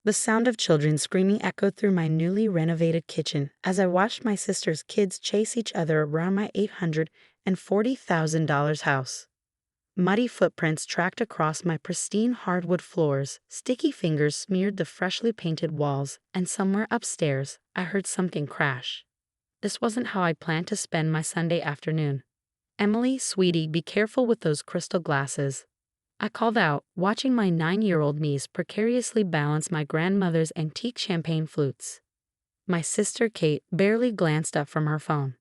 The sound of children screaming echoed through my newly renovated kitchen as I watched my sister's kids chase each other around my $840,000 house. Muddy footprints tracked across my pristine hardwood floors, sticky fingers smeared the freshly painted walls, and somewhere upstairs, I heard something crash. This wasn't how I planned to spend my Sunday afternoon. "Emily, sweetie, be careful with those crystal glasses," I called out, watching my 9-year-old niece precariously balance my grandmother's antique champagne flutes. My sister Kate barely glanced up from her phone.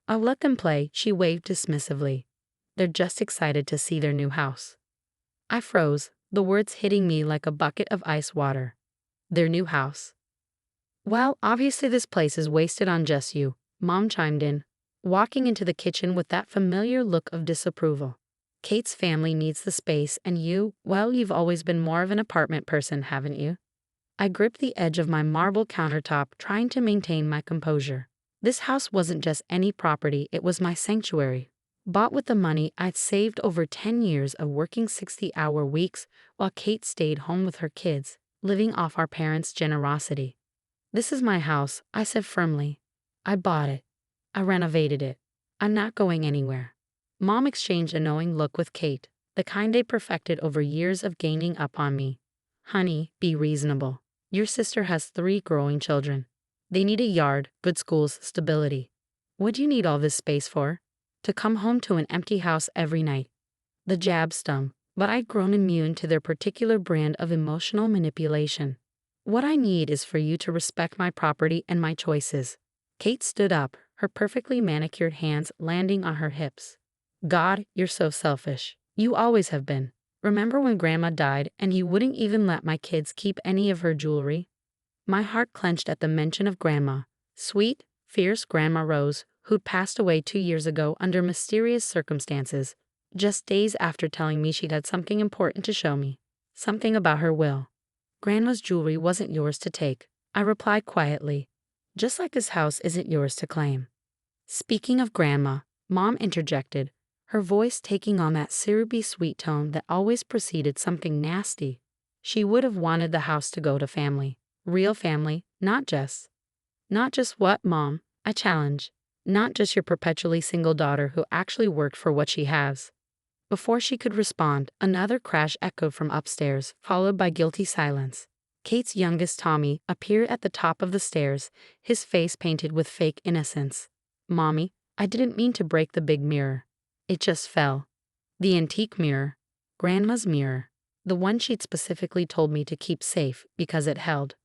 "I'll let them play," she waved dismissively. "They're just excited to see their new house." I froze, the words hitting me like a bucket of ice water. Their new house. "Well, obviously this place is wasted on just you," Mom chimed in, walking into the kitchen with that familiar look of disapproval. "Kate's family needs the space, and well, you've always been more of an apartment person, haven't you?" I gripped the edge of my marble countertop, trying to maintain my composure. This house wasn't just any property, it was my sanctuary. Bought with the money I'd saved over 10 years of working 60-hour weeks while Kate stayed home with her kids, living off our parents' generosity. "This is my house," I said firmly. "I bought it. I renovated it. I'm not going anywhere." Mom exchanged a knowing look with Kate, the kind they perfected over years of gaining up on me. "Honey, be reasonable. Your sister has 3 growing children. They need a yard, good schools, stability. What do you need all this space for? To come home to an empty house every night." The jab stung, but I'd grown immune to their particular brand of emotional manipulation. "What I need is for you to respect my property and my choices." Kate stood up, her perfectly manicured hands landing on her hips. "God, you're so selfish. You always have been. Remember when Grandma died and you wouldn't even let my kids keep any of her jewelry?" My heart clenched at the mention of Grandma. Sweet, fierce Grandma Rose, who'd passed away 2 years ago under mysterious circumstances, just days after telling me she'd had something important to show me. Something about her will. "Grandma's jewelry wasn't yours to take," I replied quietly, "just like this house isn't yours to claim." "Speaking of Grandma," Mom interjected, her voice taking on that syrupy sweet tone that always preceded something nasty. "She would have wanted the house to go to family. Real family, not just." "Not just what, Mom?" I challenged. "Not just your perpetually single daughter who actually worked for what she has." Before she could respond, another crash echoed from upstairs, followed by guilty silence. Kate's youngest, Tommy, appeared at the top of the stairs, his face painted with fake innocence. "Mommy, I didn't mean to break the big mirror. It just fell." The antique mirror. Grandma's mirror. The one she'd specifically told me to keep safe because it held.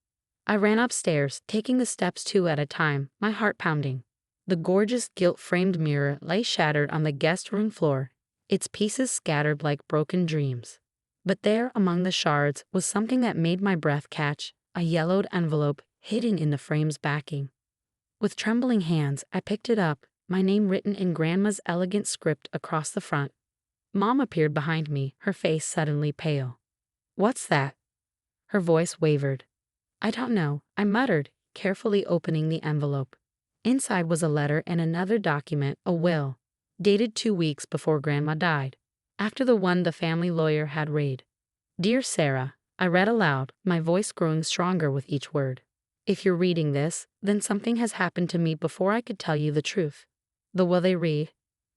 I ran upstairs, taking the steps 2 at a time, my heart pounding. The gorgeous gilt-framed mirror lay shattered on the guest room floor, its pieces scattered like broken dreams. But there, among the shards, was something that made my breath catch, a yellowed envelope hidden in the frame's backing. With trembling hands, I picked it up, my name written in Grandma's elegant script across the front. Mom appeared behind me, her face suddenly pale. "What's that?" Her voice wavered. "I don't know," I muttered, carefully opening the envelope. Inside was a letter and another document, a will, dated 2 weeks before Grandma died, after the one the family lawyer had read. "Dear Sarah," I read aloud, my voice growing stronger with each word. "If you're reading this, then something has happened to me before I could tell you the truth. The will they read?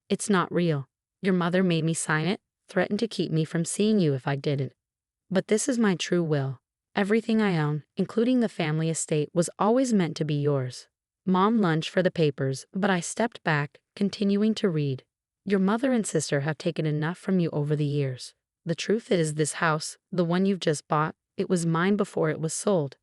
It's not real. Your mother made me sign it, threatened to keep me from seeing you if I didn't. But this is my true will. Everything I own, including the family estate, was always meant to be yours." Mom lunged for the papers, but I stepped back, continuing to read. "Your mother and sister have taken enough from you over the years. The truth is this house, the one you've just bought, it was mine before it was sold.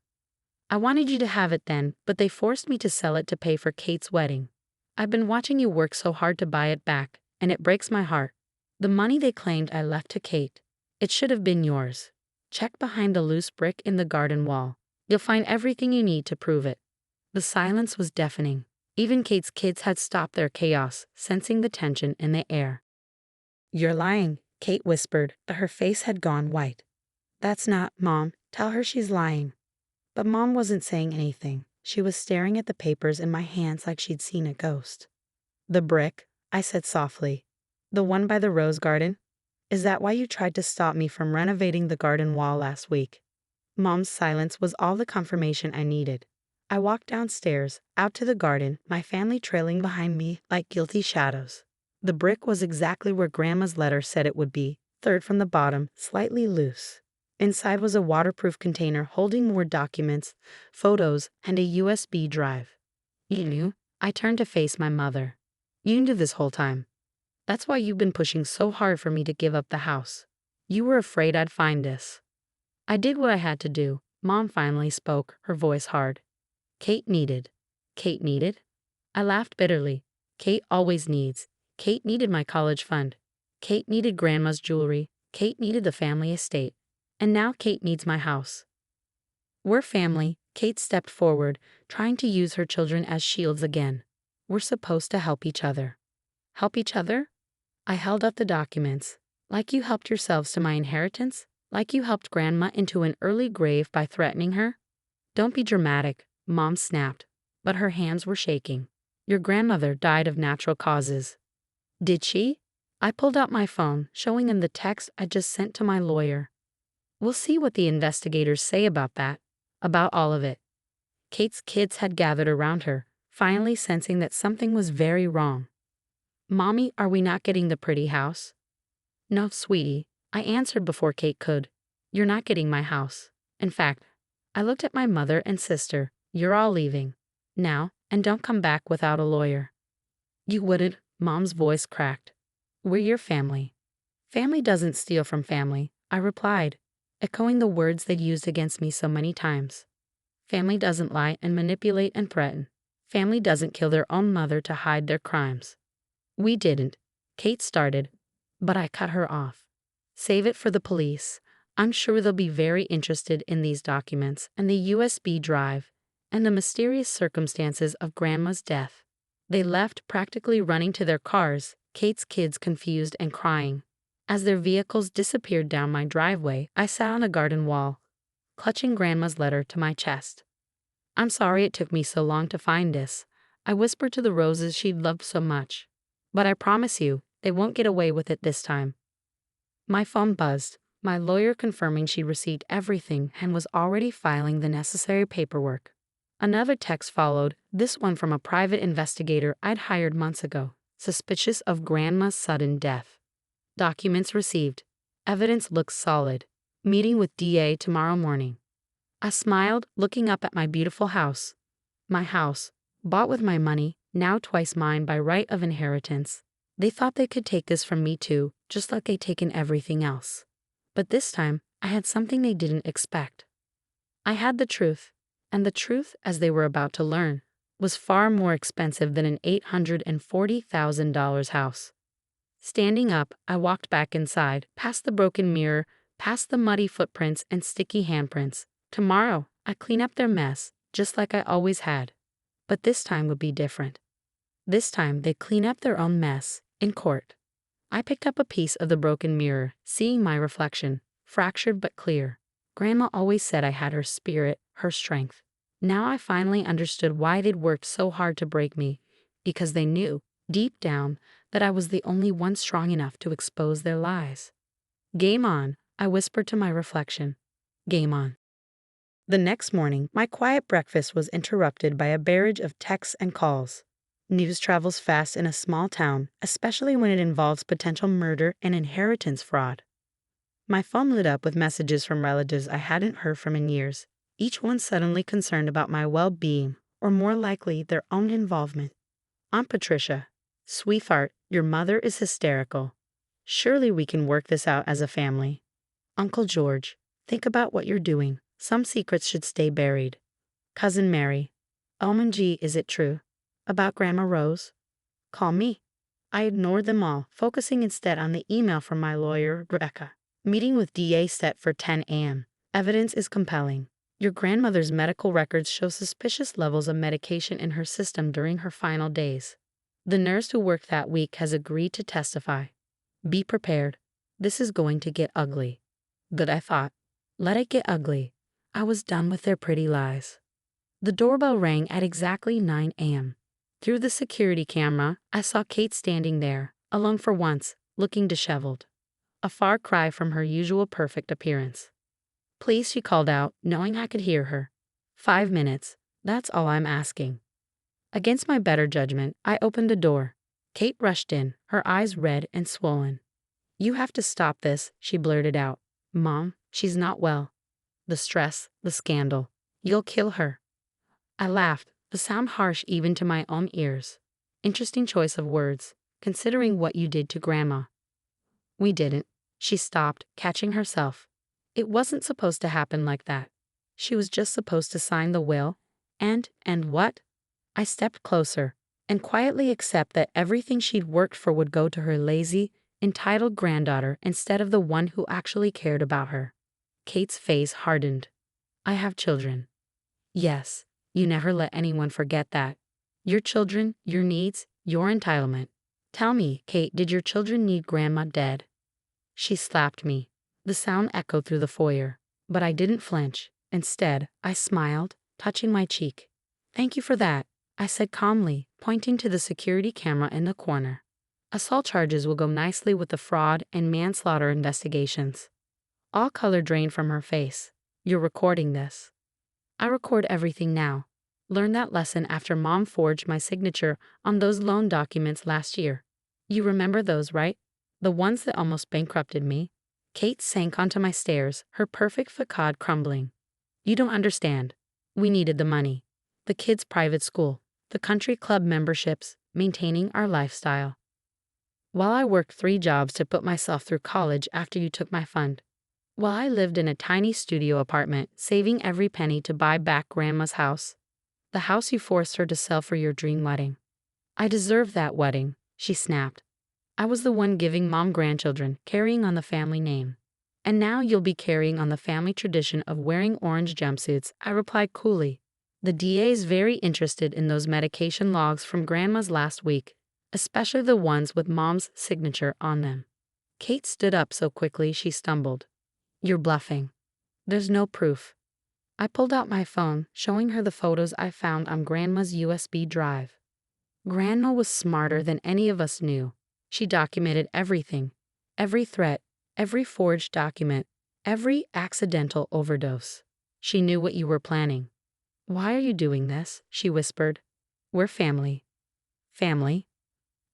I wanted you to have it then, but they forced me to sell it to pay for Kate's wedding. I've been watching you work so hard to buy it back, and it breaks my heart. The money they claimed I left to Kate. It should have been yours. Check behind the loose brick in the garden wall. You'll find everything you need to prove it." The silence was deafening. Even Kate's kids had stopped their chaos, sensing the tension in the air. "You're lying," Kate whispered, but her face had gone white. "That's not, Mom. Tell her she's lying." But Mom wasn't saying anything. She was staring at the papers in my hands like she'd seen a ghost. "The brick," I said softly. "The one by the rose garden? Is that why you tried to stop me from renovating the garden wall last week?" Mom's silence was all the confirmation I needed. I walked downstairs, out to the garden, my family trailing behind me like guilty shadows. The brick was exactly where Grandma's letter said it would be, third from the bottom, slightly loose. Inside was a waterproof container holding more documents, photos, and a USB drive. You knew? I turned to face my mother. You knew this whole time. That's why you've been pushing so hard for me to give up the house. You were afraid I'd find this. I did what I had to do. Mom finally spoke, her voice hard. Kate needed. Kate needed? I laughed bitterly. Kate always needs. Kate needed my college fund. Kate needed Grandma's jewelry. Kate needed the family estate. And now Kate needs my house. We're family. Kate stepped forward, trying to use her children as shields again. We're supposed to help each other. Help each other? I held up the documents. Like you helped yourselves to my inheritance? Like you helped Grandma into an early grave by threatening her? Don't be dramatic, Mom snapped, but her hands were shaking. Your grandmother died of natural causes. Did she? I pulled out my phone, showing him the text I just sent to my lawyer. We'll see what the investigators say about that, about all of it. Kate's kids had gathered around her, finally sensing that something was very wrong. Mommy, are we not getting the pretty house? No, sweetie, I answered before Kate could. You're not getting my house. In fact, I looked at my mother and sister. You're all leaving. Now, and don't come back without a lawyer. You wouldn't, Mom's voice cracked. We're your family. Family doesn't steal from family, I replied, echoing the words they'd used against me so many times. Family doesn't lie and manipulate and threaten. Family doesn't kill their own mother to hide their crimes. We didn't. Kate started, but I cut her off. Save it for the police. I'm sure they'll be very interested in these documents and the USB drive and the mysterious circumstances of Grandma's death. They left, practically running to their cars, Kate's kids confused and crying. As their vehicles disappeared down my driveway, I sat on a garden wall, clutching Grandma's letter to my chest. I'm sorry it took me so long to find this, I whispered to the roses she'd loved so much. But I promise you, they won't get away with it this time. My phone buzzed, my lawyer confirming she received everything and was already filing the necessary paperwork. Another text followed, this one from a private investigator I'd hired months ago, suspicious of Grandma's sudden death. Documents received. Evidence looks solid. Meeting with DA tomorrow morning. I smiled, looking up at my beautiful house. My house, bought with my money, now twice mine by right of inheritance. They thought they could take this from me too, just like they'd taken everything else. But this time, I had something they didn't expect. I had the truth, and the truth, as they were about to learn, was far more expensive than an $840,000 house. Standing up, I walked back inside, past the broken mirror, past the muddy footprints and sticky handprints. Tomorrow, I'd clean up their mess, just like I always had. But this time would be different. This time, they'd clean up their own mess, in court. I picked up a piece of the broken mirror, seeing my reflection, fractured but clear. Grandma always said I had her spirit, her strength. Now I finally understood why they'd worked so hard to break me, because they knew, deep down, that I was the only one strong enough to expose their lies. Game on, I whispered to my reflection. Game on. The next morning, my quiet breakfast was interrupted by a barrage of texts and calls. News travels fast in a small town, especially when it involves potential murder and inheritance fraud. My phone lit up with messages from relatives I hadn't heard from in years, each one suddenly concerned about my well-being, or more likely, their own involvement. Aunt Patricia, sweetheart, your mother is hysterical. Surely we can work this out as a family. Uncle George, think about what you're doing. Some secrets should stay buried. Cousin Mary, OMG, is it true? About Grandma Rose? Call me. I ignored them all, focusing instead on the email from my lawyer, Rebecca. Meeting with DA set for 10 a.m. Evidence is compelling. Your grandmother's medical records show suspicious levels of medication in her system during her final days. The nurse who worked that week has agreed to testify. Be prepared. This is going to get ugly. Good, I thought. Let it get ugly. I was done with their pretty lies. The doorbell rang at exactly 9 a.m. Through the security camera, I saw Kate standing there, alone for once, looking disheveled. A far cry from her usual perfect appearance. Please, she called out, knowing I could hear her. 5 minutes. That's all I'm asking. Against my better judgment, I opened the door. Kate rushed in, her eyes red and swollen. You have to stop this, she blurted out. Mom, she's not well. The stress, the scandal. You'll kill her. I laughed, the sound harsh even to my own ears. Interesting choice of words, considering what you did to Grandma. We didn't. She stopped, catching herself. It wasn't supposed to happen like that. She was just supposed to sign the will. And what? I stepped closer, and quietly accept that everything she'd worked for would go to her lazy, entitled granddaughter instead of the one who actually cared about her. Kate's face hardened. I have children. Yes, you never let anyone forget that. Your children, your needs, your entitlement. Tell me, Kate, did your children need Grandma dead? She slapped me. The sound echoed through the foyer, but I didn't flinch. Instead, I smiled, touching my cheek. Thank you for that, I said calmly, pointing to the security camera in the corner. Assault charges will go nicely with the fraud and manslaughter investigations. All color drained from her face. You're recording this. I record everything now. Learned that lesson after Mom forged my signature on those loan documents last year. You remember those, right? The ones that almost bankrupted me? Kate sank onto my stairs, her perfect facade crumbling. You don't understand. We needed the money. The kids' private school, the country club memberships, maintaining our lifestyle. While I worked 3 jobs to put myself through college after you took my fund. While I lived in a tiny studio apartment, saving every penny to buy back Grandma's house. The house you forced her to sell for your dream wedding. I deserved that wedding, she snapped. I was the one giving Mom grandchildren, carrying on the family name. And now you'll be carrying on the family tradition of wearing orange jumpsuits, I replied coolly. The DA's very interested in those medication logs from Grandma's last week, especially the ones with Mom's signature on them. Kate stood up so quickly she stumbled. You're bluffing. There's no proof. I pulled out my phone, showing her the photos I found on Grandma's USB drive. Grandma was smarter than any of us knew. She documented everything. Every threat, every forged document, every accidental overdose. She knew what you were planning. Why are you doing this? She whispered. We're family. Family?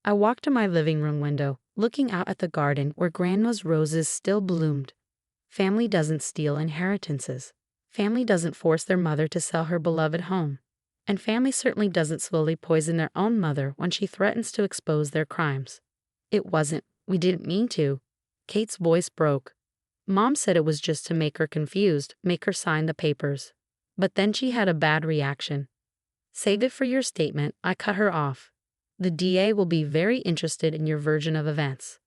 I walked to my living room window, looking out at the garden where Grandma's roses still bloomed. Family doesn't steal inheritances. Family doesn't force their mother to sell her beloved home. And family certainly doesn't slowly poison their own mother when she threatens to expose their crimes. It wasn't. We didn't mean to. Kate's voice broke. Mom said it was just to make her confused, make her sign the papers. But then she had a bad reaction. Save it for your statement, I cut her off. The DA will be very interested in your version of events.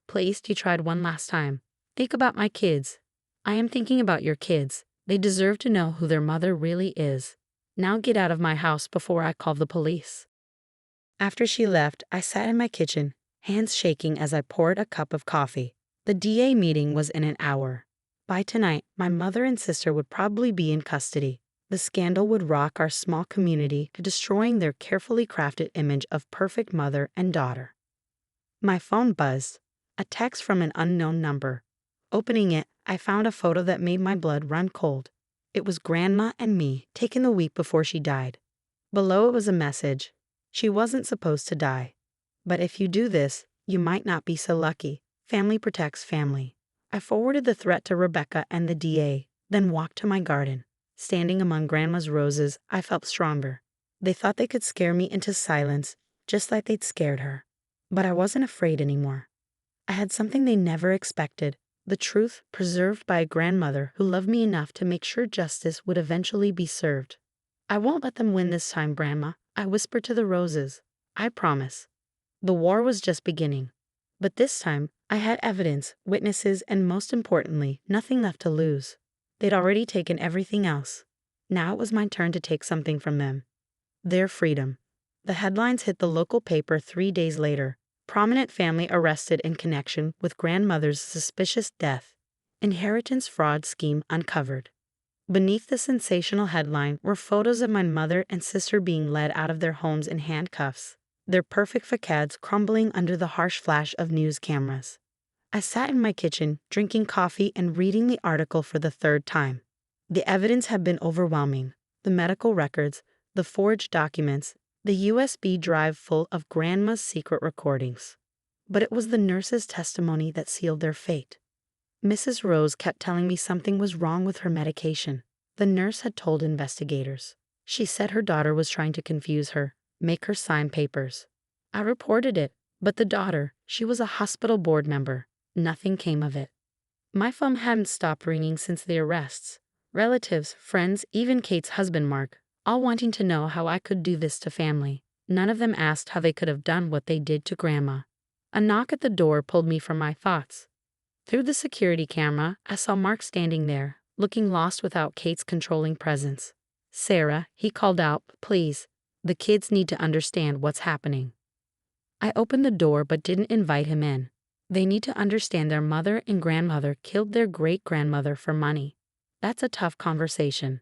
Please, you tried one last time. Think about my kids. I am thinking about your kids. They deserve to know who their mother really is. Now get out of my house before I call the police. After she left, I sat in my kitchen, hands shaking as I poured a cup of coffee. The DA meeting was in an hour. By tonight, my mother and sister would probably be in custody. The scandal would rock our small community to destroying their carefully crafted image of perfect mother and daughter. My phone buzzed. A text from an unknown number. Opening it, I found a photo that made my blood run cold. It was Grandma and me, taken the week before she died. Below it was a message. She wasn't supposed to die. But if you do this, you might not be so lucky. Family protects family. I forwarded the threat to Rebecca and the DA, then walked to my garden. Standing among Grandma's roses, I felt stronger. They thought they could scare me into silence, just like they'd scared her. But I wasn't afraid anymore. I had something they never expected, the truth preserved by a grandmother who loved me enough to make sure justice would eventually be served. I won't let them win this time, Grandma, I whispered to the roses. I promise. The war was just beginning. But this time, I had evidence, witnesses, and most importantly, nothing left to lose. They'd already taken everything else. Now it was my turn to take something from them. Their freedom. The headlines hit the local paper 3 days later. Prominent family arrested in connection with grandmother's suspicious death. Inheritance fraud scheme uncovered. Beneath the sensational headline were photos of my mother and sister being led out of their homes in handcuffs, their perfect facades crumbling under the harsh flash of news cameras. I sat in my kitchen, drinking coffee and reading the article for the third time. The evidence had been overwhelming. The medical records, the forged documents, the USB drive full of Grandma's secret recordings. But it was the nurse's testimony that sealed their fate. Mrs. Rose kept telling me something was wrong with her medication. The nurse had told investigators. She said her daughter was trying to confuse her, make her sign papers. I reported it, but the daughter, she was a hospital board member. Nothing came of it. My phone hadn't stopped ringing since the arrests. Relatives, friends, even Kate's husband Mark, all wanting to know how I could do this to family. None of them asked how they could have done what they did to Grandma. A knock at the door pulled me from my thoughts. Through the security camera, I saw Mark standing there, looking lost without Kate's controlling presence. "Sarah," he called out, "please. The kids need to understand what's happening." I opened the door but didn't invite him in. They need to understand their mother and grandmother killed their great-grandmother for money. That's a tough conversation.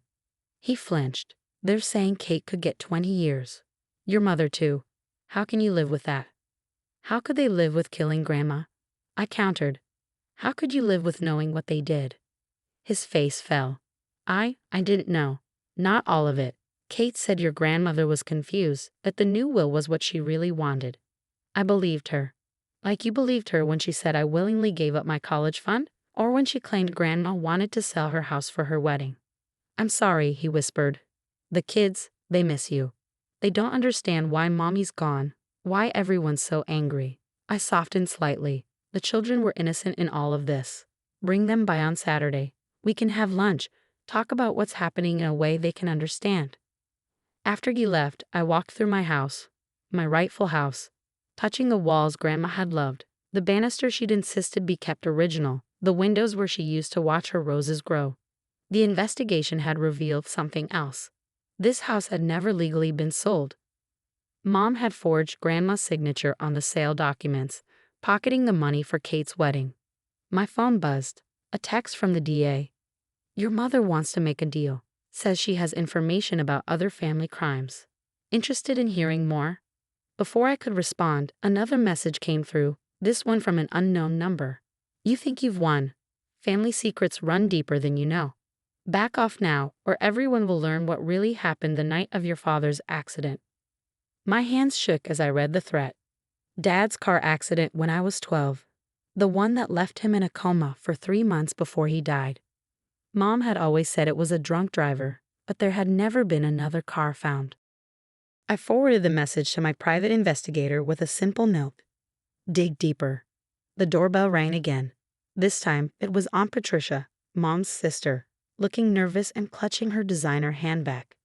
He flinched. "They're saying Kate could get 20 years. Your mother too. How can you live with that?" "How could they live with killing Grandma?" I countered. "How could you live with knowing what they did?" His face fell. I didn't know. Not all of it. Kate said your grandmother was confused, that the new will was what she really wanted. I believed her. Like you believed her when she said I willingly gave up my college fund, or when she claimed Grandma wanted to sell her house for her wedding. "I'm sorry," he whispered. "The kids, they miss you. They don't understand why Mommy's gone, why everyone's so angry." I softened slightly. The children were innocent in all of this. Bring them by on Saturday. We can have lunch, talk about what's happening in a way they can understand. After he left, I walked through my house, my rightful house, touching the walls Grandma had loved, the banister she'd insisted be kept original, the windows where she used to watch her roses grow. The investigation had revealed something else. This house had never legally been sold. Mom had forged Grandma's signature on the sale documents, pocketing the money for Kate's wedding. My phone buzzed. A text from the DA. "Your mother wants to make a deal. Says she has information about other family crimes. Interested in hearing more?" Before I could respond, another message came through, this one from an unknown number. "You think you've won. Family secrets run deeper than you know. Back off now, or everyone will learn what really happened the night of your father's accident." My hands shook as I read the threat. Dad's car accident when I was 12. The one that left him in a coma for 3 months before he died. Mom had always said it was a drunk driver, but there had never been another car found. I forwarded the message to my private investigator with a simple note. Dig deeper. The doorbell rang again. This time, it was Aunt Patricia, Mom's sister, looking nervous and clutching her designer handbag.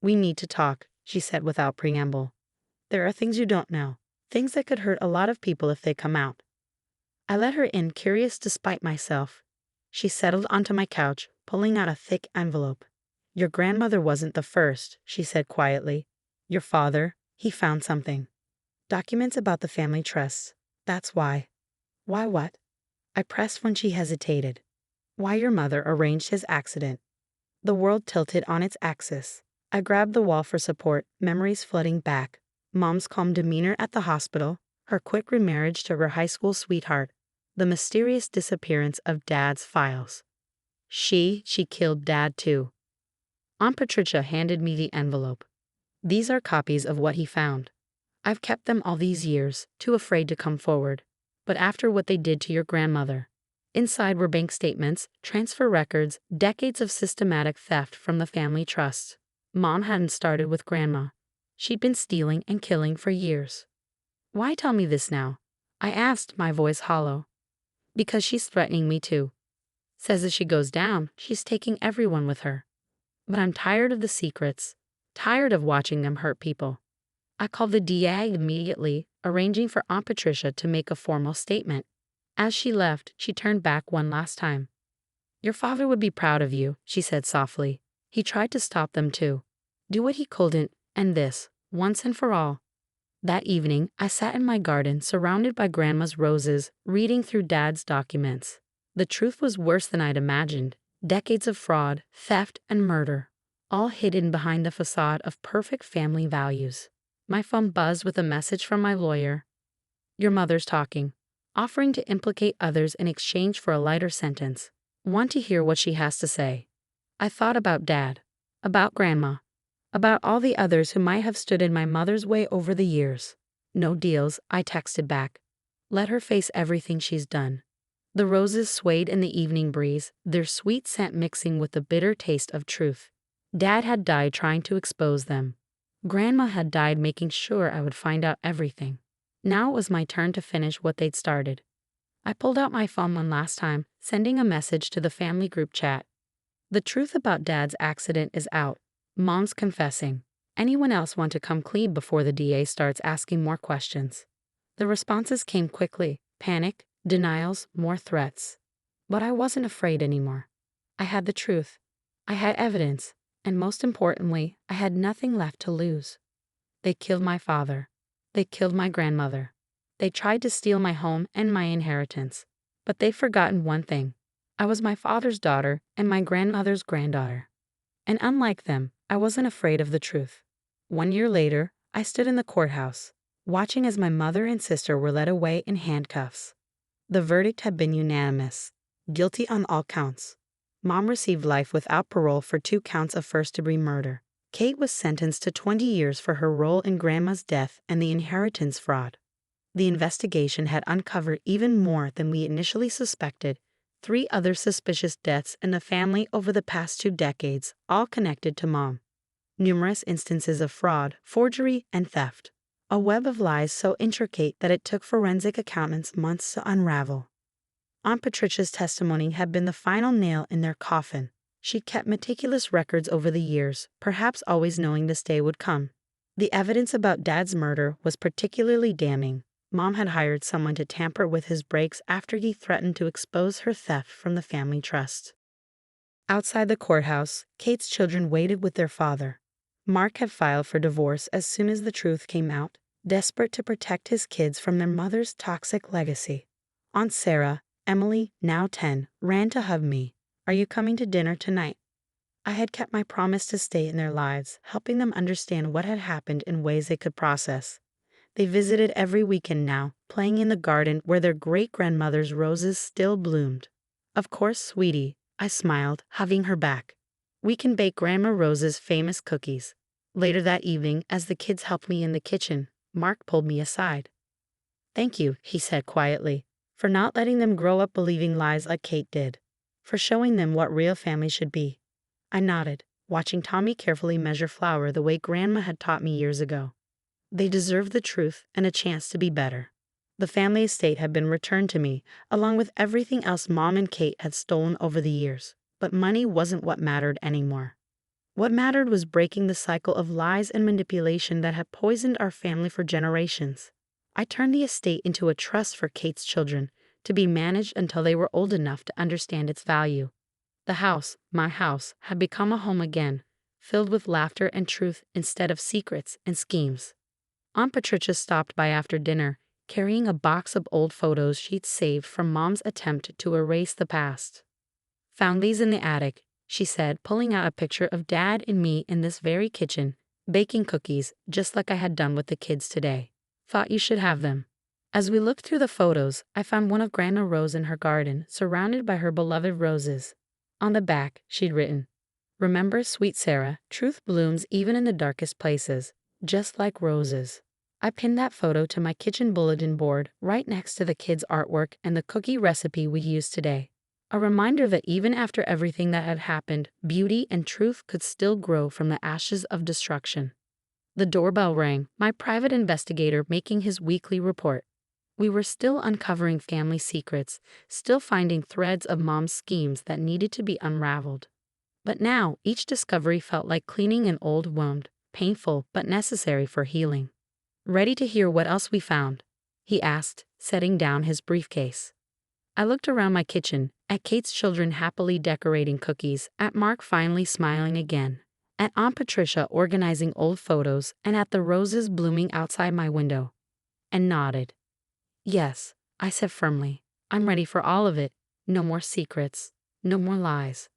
"We need to talk," she said without preamble. "There are things you don't know, things that could hurt a lot of people if they come out." I let her in, curious despite myself. She settled onto my couch, pulling out a thick envelope. "Your grandmother wasn't the first," she said quietly. "Your father, he found something. Documents about the family trusts. That's why." "Why what?" I pressed when she hesitated. "Why your mother arranged his accident." The world tilted on its axis. I grabbed the wall for support, memories flooding back. Mom's calm demeanor at the hospital, her quick remarriage to her high school sweetheart, the mysterious disappearance of Dad's files. She killed Dad too. Aunt Patricia handed me the envelope. "These are copies of what he found. I've kept them all these years, too afraid to come forward. But after what they did to your grandmother." Inside were bank statements, transfer records, decades of systematic theft from the family trust. Mom hadn't started with Grandma. She'd been stealing and killing for years. "Why tell me this now?" I asked, my voice hollow. "Because she's threatening me too. Says if she goes down, she's taking everyone with her. But I'm tired of the secrets, tired of watching them hurt people." I called the DA immediately, arranging for Aunt Patricia to make a formal statement. As she left, she turned back one last time. "Your father would be proud of you," she said softly. "He tried to stop them too. Do what he couldn't, and this, once and for all." That evening, I sat in my garden, surrounded by Grandma's roses, reading through Dad's documents. The truth was worse than I'd imagined. Decades of fraud, theft, and murder, all hidden behind the facade of perfect family values. My phone buzzed with a message from my lawyer. "Your mother's talking. offering to implicate others in exchange for a lighter sentence. Want to hear what she has to say? I thought about Dad, about Grandma, about all the others who might have stood in my mother's way over the years. No deals, I texted back. Let her face everything she's done. The roses swayed in the evening breeze, their sweet scent mixing with the bitter taste of truth. Dad had died trying to expose them. Grandma had died making sure I would find out everything. Now it was my turn to finish what they'd started. I pulled out my phone one last time, sending a message to the family group chat. The truth about Dad's accident is out. Mom's confessing. Anyone else want to come clean before the DA starts asking more questions? The responses came quickly. Panic, denials, more threats. But I wasn't afraid anymore. I had the truth. I had evidence. And most importantly, I had nothing left to lose. They killed my father. They killed my grandmother. They tried to steal my home and my inheritance. But they've forgotten one thing. I was my father's daughter and my grandmother's granddaughter. And unlike them, I wasn't afraid of the truth. 1 year later, I stood in the courthouse, watching as my mother and sister were led away in handcuffs. The verdict had been unanimous. Guilty on all counts. Mom received life without parole for 2 counts of first-degree murder. Kate was sentenced to 20 years for her role in Grandma's death and the inheritance fraud. The investigation had uncovered even more than we initially suspected. 3 other suspicious deaths in the family over the past 2 decades, all connected to Mom. Numerous instances of fraud, forgery, and theft. A web of lies so intricate that it took forensic accountants months to unravel. Aunt Patricia's testimony had been the final nail in their coffin. She'd kept meticulous records over the years, perhaps always knowing this day would come. The evidence about Dad's murder was particularly damning. Mom had hired someone to tamper with his brakes after he threatened to expose her theft from the family trust. Outside the courthouse, Kate's children waited with their father. Mark had filed for divorce as soon as the truth came out, desperate to protect his kids from their mother's toxic legacy. Aunt Sarah, Emily, now 10, ran to hug me. Are you coming to dinner tonight? I had kept my promise to stay in their lives, helping them understand what had happened in ways they could process. They visited every weekend now, playing in the garden where their great-grandmother's roses still bloomed. Of course, sweetie, I smiled, hugging her back. We can bake Grandma Rose's famous cookies. Later that evening, as the kids helped me in the kitchen, Mark pulled me aside. Thank you, he said quietly, for not letting them grow up believing lies like Kate did. For showing them what real family should be. I nodded, watching Tommy carefully measure flour the way Grandma had taught me years ago. They deserved the truth and a chance to be better. The family estate had been returned to me, along with everything else Mom and Kate had stolen over the years. But money wasn't what mattered anymore. What mattered was breaking the cycle of lies and manipulation that had poisoned our family for generations. I turned the estate into a trust for Kate's children, to be managed until they were old enough to understand its value. The house, my house, had become a home again, filled with laughter and truth instead of secrets and schemes. Aunt Patricia stopped by after dinner, carrying a box of old photos she'd saved from Mom's attempt to erase the past. Found these in the attic, she said, pulling out a picture of Dad and me in this very kitchen, baking cookies, just like I had done with the kids today. Thought you should have them. As we looked through the photos, I found one of Grandma Rose in her garden, surrounded by her beloved roses. On the back, she'd written, "Remember, sweet Sarah, truth blooms even in the darkest places, just like roses." I pinned that photo to my kitchen bulletin board right next to the kids' artwork and the cookie recipe we used today. A reminder that even after everything that had happened, beauty and truth could still grow from the ashes of destruction. The doorbell rang, my private investigator making his weekly report. We were still uncovering family secrets, still finding threads of Mom's schemes that needed to be unraveled. But now, each discovery felt like cleaning an old wound, painful but necessary for healing. Ready to hear what else we found? He asked, setting down his briefcase. I looked around my kitchen, at Kate's children happily decorating cookies, at Mark finally smiling again, at Aunt Patricia organizing old photos, and at the roses blooming outside my window. And nodded. Yes, I said firmly, I'm ready for all of it. No more secrets, no more lies.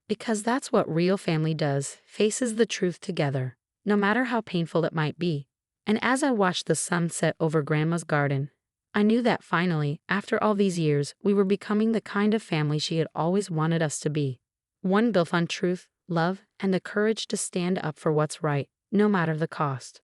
Because that's what real family does, faces the truth together, no matter how painful it might be. And as I watched the sun set over Grandma's garden, I knew that finally, after all these years, we were becoming the kind of family she had always wanted us to be. One built on truth, love, and the courage to stand up for what's right, no matter the cost.